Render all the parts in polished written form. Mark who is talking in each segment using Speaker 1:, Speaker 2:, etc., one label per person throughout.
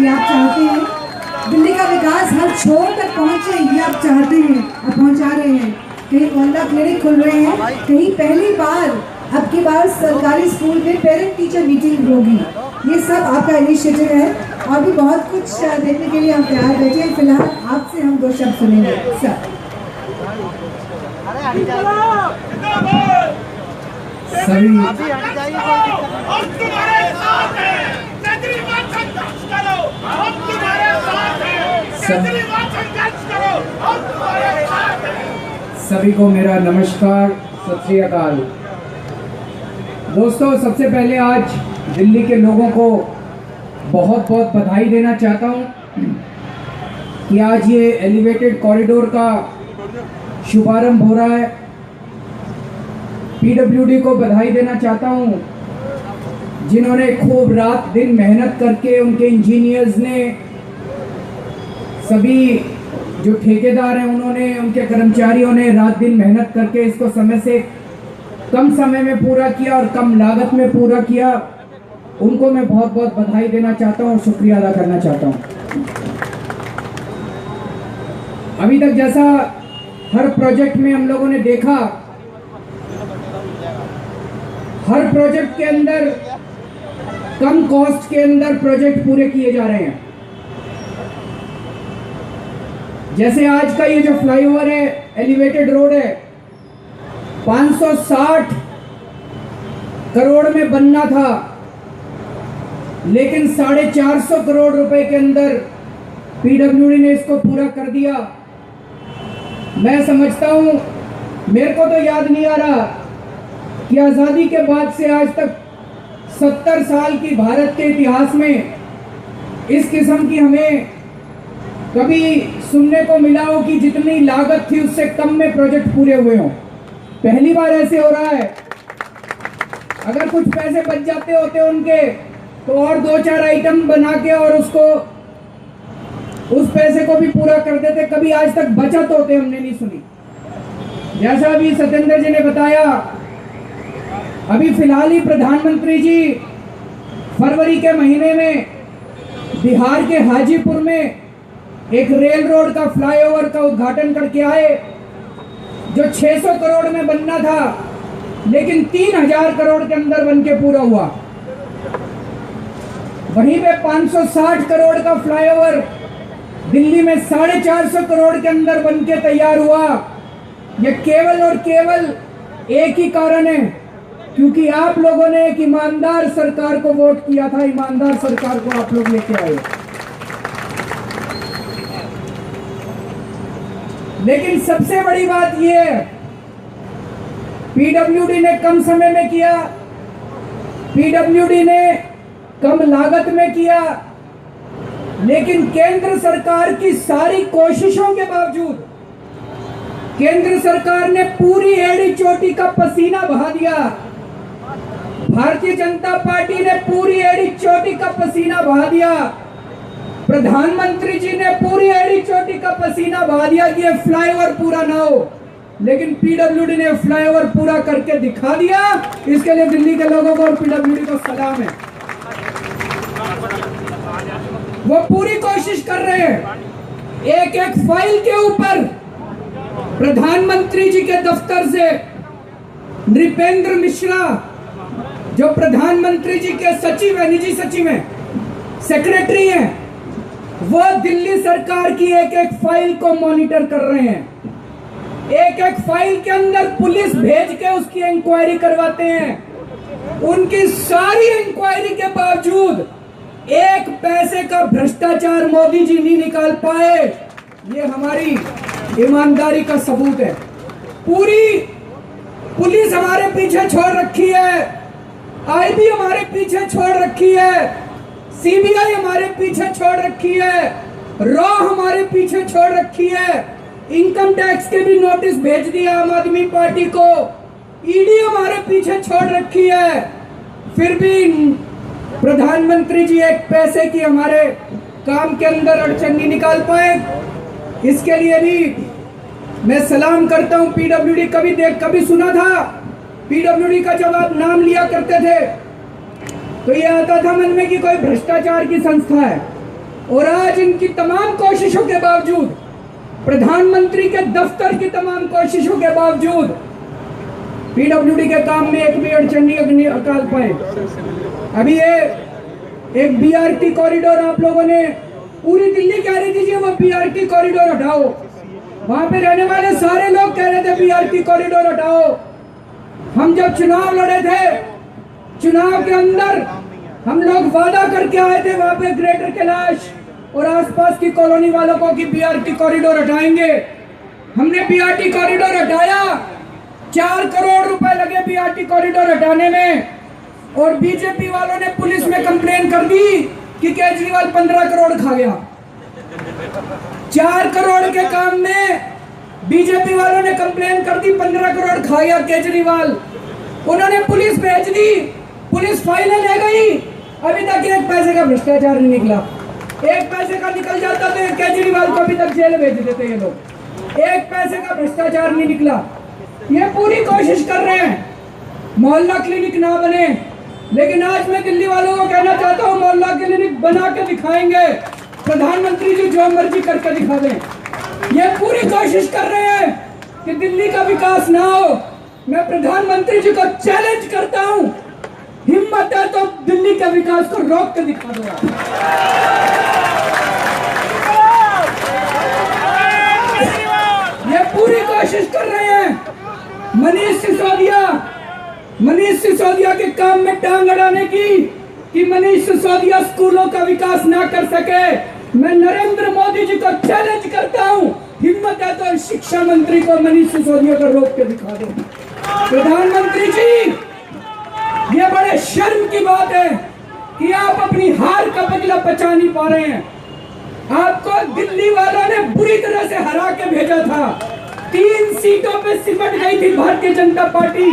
Speaker 1: ये आप चाहते हैं। दिल्ली का विकास हर छोर तक पहुंचे, ये आप चाहते हैं और पहुंचा रहे हैं। कहीं मोहल्ला क्लिनिक खुल रहे हैं, कहीं पहली बार अब की बार सरकारी स्कूल में पेरेंट टीचर मीटिंग होगी। ये सब आपका इनिशिएटिव है और भी बहुत कुछ देखने के लिए हम तैयार बैठे हैं। फिलहाल आपसे हम 2 शब्द सुनेंगे सर।
Speaker 2: सभी को मेरा नमस्कार, सत श्री अकाल। दोस्तों, सबसे पहले आज दिल्ली के लोगों को बहुत बहुत बधाई देना चाहता हूं कि आज ये एलिवेटेड कॉरिडोर का शुभारंभ हो रहा है। पीडब्ल्यूडी को बधाई देना चाहता हूं जिन्होंने खूब रात दिन मेहनत करके, उनके इंजीनियर्स ने, सभी जो ठेकेदार हैं उन्होंने, उनके कर्मचारियों ने रात दिन मेहनत करके इसको समय से कम समय में पूरा किया और कम लागत में पूरा किया। उनको मैं बहुत बहुत बधाई देना चाहता हूं और शुक्रिया अदा करना चाहता हूं। अभी तक जैसा हर प्रोजेक्ट में हम लोगों ने देखा, हर प्रोजेक्ट के अंदर कम कॉस्ट के अंदर प्रोजेक्ट पूरे किए जा रहे हैं। जैसे आज का ये जो फ्लाईओवर है, एलिवेटेड रोड है, 560 करोड़ में बनना था, लेकिन 450 करोड़ रुपए के अंदर पीडब्ल्यूडी ने इसको पूरा कर दिया। मैं समझता हूं, मेरे को तो याद नहीं आ रहा कि आज़ादी के बाद से आज तक 70 साल की भारत के इतिहास में इस किस्म की हमें कभी सुनने को मिला हो कि जितनी लागत थी उससे कम में प्रोजेक्ट पूरे हुए हों। पहली बार ऐसे हो रहा है। अगर कुछ पैसे बच जाते होते उनके तो और 2-4 आइटम बना के और उसको, उस पैसे को भी पूरा कर देते। कभी आज तक बचत होते हमने नहीं सुनी। जैसा अभी सत्येंद्र जी ने बताया, अभी फिलहाल ही प्रधानमंत्री जी फरवरी के महीने में बिहार के हाजीपुर में एक रेल रोड का फ्लाईओवर का उद्घाटन करके आए, जो 600 करोड़ में बनना था, लेकिन 3000 करोड़ के अंदर बनके पूरा हुआ। वहीं पे 560 करोड़ का फ्लाईओवर दिल्ली में 450 करोड़ के अंदर बनके तैयार हुआ। ये केवल और केवल एक ही कारण है, क्योंकि आप लोगों ने एक ईमानदार सरकार को वोट किया था। ईमानदार सरकार को आप लोग लेके आए। लेकिन सबसे बड़ी बात यह है, पीडब्ल्यूडी ने कम समय में किया, पीडब्ल्यूडी ने कम लागत में किया, लेकिन केंद्र सरकार की सारी कोशिशों के बावजूद केंद्र सरकार ने पूरी एड़ी चोटी का पसीना बहा दिया। भारतीय जनता पार्टी ने पूरी एड़ी चोटी का पसीना बहा दिया। प्रधानमंत्री जी ने पूरी एड़ी चोटी का पसीना बहा दिया कि ये फ्लाईओवर पूरा ना हो, लेकिन पीडब्ल्यूडी ने फ्लाईओवर पूरा करके दिखा दिया। इसके लिए दिल्ली के लोगों को और पीडब्ल्यूडी को सलाम है। वो पूरी कोशिश कर रहे हैं। एक एक फाइल के ऊपर प्रधानमंत्री जी के दफ्तर से नृपेंद्र मिश्रा, जो प्रधानमंत्री जी के सचिव है, निजी सचिव हैं, सेक्रेटरी हैं, वो दिल्ली सरकार की एक एक फाइल को मॉनिटर कर रहे हैं। एक एक फाइल के अंदर पुलिस भेज के उसकी इंक्वायरी करवाते हैं। उनकी सारी इंक्वायरी के बावजूद एक पैसे का भ्रष्टाचार मोदी जी नहीं निकाल पाए। ये हमारी ईमानदारी का सबूत है। पूरी पुलिस हमारे पीछे छोड़ रखी है, आईबी हमारे पीछे छोड़ रखी है, सीबीआई हमारे पीछे छोड़ रखी है, रॉ हमारे पीछे छोड़ रखी है, इनकम टैक्स के भी नोटिस भेज दिया आम आदमी पार्टी को, ईडी हमारे पीछे छोड़ रखी है। फिर भी प्रधानमंत्री जी एक पैसे की हमारे काम के अंदर अड़चन नहीं निकाल पाए। इसके लिए भी मैं सलाम करता हूं। पीडब्ल्यूडी कभी सुना था? पीडब्ल्यूडी का जब आप नाम लिया करते थे तो ये आता था मन में कि कोई भ्रष्टाचार की संस्था है। और आज इनकी तमाम कोशिशों के बावजूद, प्रधानमंत्री के दफ्तर की तमाम कोशिशों के बावजूद पीडब्ल्यूडी के काम में एक भी अड़चन नहीं अकाल पाए। अभी ये एक बीआरटी कॉरिडोर आप लोगों ने, पूरी दिल्ली कह रही थी वो बीआरटी कॉरिडोर हटाओ, वहां पे रहने वाले सारे लोग कह रहे थे बीआरटी कॉरिडोर हटाओ। हम जब चुनाव लड़े थे, चुनाव के अंदर हम लोग वादा करके आए थे वहां पे ग्रेटर कैलाश और आसपास की कॉलोनी वालों को कि बीआरटी कॉरिडोर हटाएंगे। हमने बीआरटी कॉरिडोर हटाया, 4 करोड़ रुपए लगे बीआरटी कॉरिडोर हटाने में, और बीजेपी वालों ने पुलिस में कंप्लेन कर दी कि केजरीवाल 15 करोड़ खा गया। 4 करोड़ के काम में बीजेपी वालों ने कंप्लेन कर दी, 15 करोड़ खा गया केजरीवाल। उन्होंने पुलिस भेज दी, पुलिस फाइलें ले गई, अभी तक 1 पैसे का भ्रष्टाचार नहीं निकला। 1 पैसे का निकल जाता तो केजरीवाल को अभी तक जेल भेज देते ये लोग। 1 पैसे का भ्रष्टाचार नहीं निकला। ये पूरी कोशिश कर रहे हैं मोहल्ला क्लिनिक ना बने, लेकिन आज मैं दिल्ली वालों को कहना चाहता हूँ मोहल्ला क्लिनिक बना के दिखाएंगे। प्रधानमंत्री जी जो मर्जी करके दिखा दें। ये पूरी कोशिश कर रहे हैं कि दिल्ली का विकास ना हो। मैं प्रधानमंत्री जी को चैलेंज करता हूँ, हिम्मत है तो दिल्ली के विकास को रोक के दिखा दो। ये पूरी कोशिश कर रहे हैं मनीष सिसोदिया के काम में टांग अड़ाने की, कि मनीष सिसोदिया स्कूलों का विकास ना कर सके। मैं नरेंद्र मोदी जी को चैलेंज करता हूं, हिम्मत है तो शिक्षा मंत्री को मनीष सिसोदिया को रोक के दिखा दो। प्रधानमंत्री जी, ये बड़े शर्म की बात है कि आप अपनी हार का बदला बचा नहीं पा रहे हैं। आपको दिल्ली वालों ने बुरी तरह से हरा के भेजा था, 3 सीटों पे सिमट गई थी भारतीय जनता पार्टी,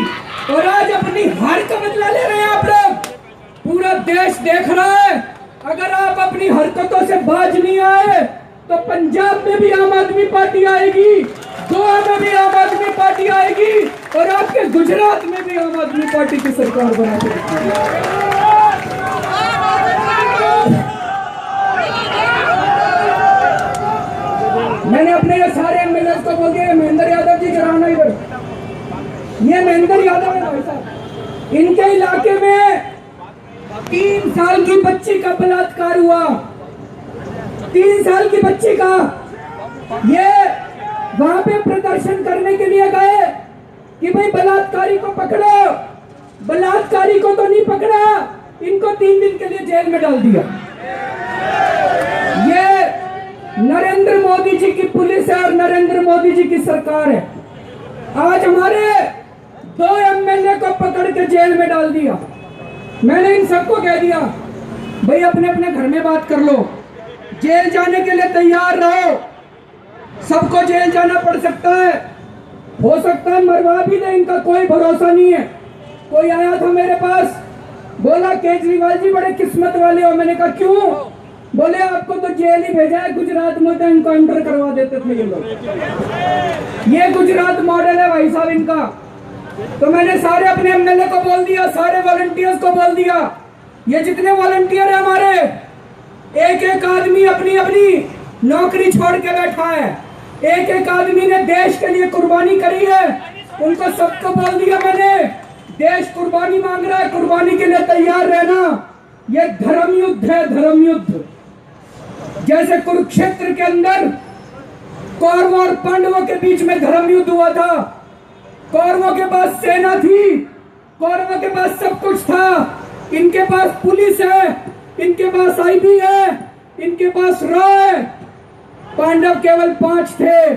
Speaker 2: और आज अपनी हार का बदला ले रहे हैं आप लोग। पूरा देश देख रहा है, अगर आप अपनी हरकतों से बाज नहीं आए तो पंजाब में भी आम आदमी पार्टी आएगी, गोवा में भी आम आदमी पार्टी आएगी, और आपके गुजरात में भी आम आदमी पार्टी की सरकार बना के मैंने अपने ये सारे एमएलए को बोल दिया, महेंद्र यादव जी कराना इधर। ये महेंद्र यादव है भाई साहब, इनके इलाके में 3 साल की बच्ची का बलात्कार हुआ, 3 साल की बच्ची का। ये वहां पे प्रदर्शन करने के लिए गए कि भाई बलात्कारी को पकड़ो, बलात्कारी को तो नहीं पकड़ा, इनको 3 दिन के लिए जेल में डाल दिया। ये नरेंद्र मोदी जी की पुलिस है और नरेंद्र मोदी जी की सरकार है। आज हमारे 2 एमएलए को पकड़ के जेल में डाल दिया। मैंने इन सबको कह दिया, भाई अपने अपने घर में बात कर लो, जेल जाने के लिए तैयार रहो। सबको जेल जाना पड़ सकता है, हो सकता है मरवा भी दे, इनका कोई भरोसा नहीं है। कोई आया था मेरे पास, बोला केजरीवाल जी बड़े किस्मत वाले हो। मैंने कहा क्यों? बोले आपको तो जेल ही भेजा है, गुजरात में तो एनकाउंटर करवा देते थे ये लोग। ये गुजरात मॉडल है भाई साहब इनका। तो मैंने सारे अपने एमएलए को बोल दिया, सारे वॉलंटियर्स को बोल दिया, ये जितने वॉलंटियर है हमारे, एक एक आदमी अपनी अपनी नौकरी छोड़ के बैठा है, एक एक आदमी ने देश के लिए कुर्बानी करी है। उनको सबको बोल दिया मैंने, देश कुर्बानी मांग रहा है, कुर्बानी के लिए तैयार रहना। ये धर्म युद्ध है, धर्म युद्ध। जैसे कुरुक्षेत्र के अंदर कौरवों और पांडवों के बीच में धर्म युद्ध हुआ था। कौरवों के पास सेना थी, कौरवों के पास सब कुछ था, इनके पास पुलिस है, इनके पास आईबी है, इनके पास रॉ है। पांडव केवल 5 थे,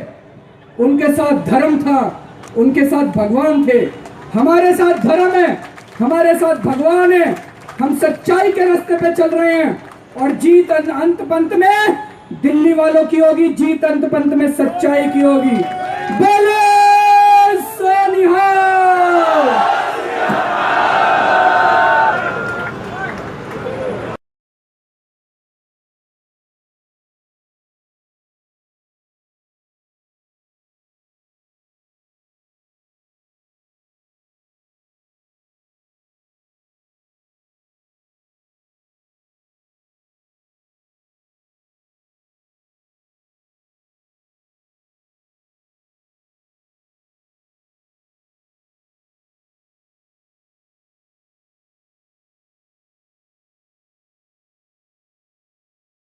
Speaker 2: उनके साथ धर्म था, उनके साथ भगवान थे। हमारे साथ धर्म है, हमारे साथ भगवान है। हम सच्चाई के रास्ते पे चल रहे हैं, और जीत अंत पंत में दिल्ली वालों की होगी, जीत अंत पंत में सच्चाई की होगी। बोले सोनिहाल।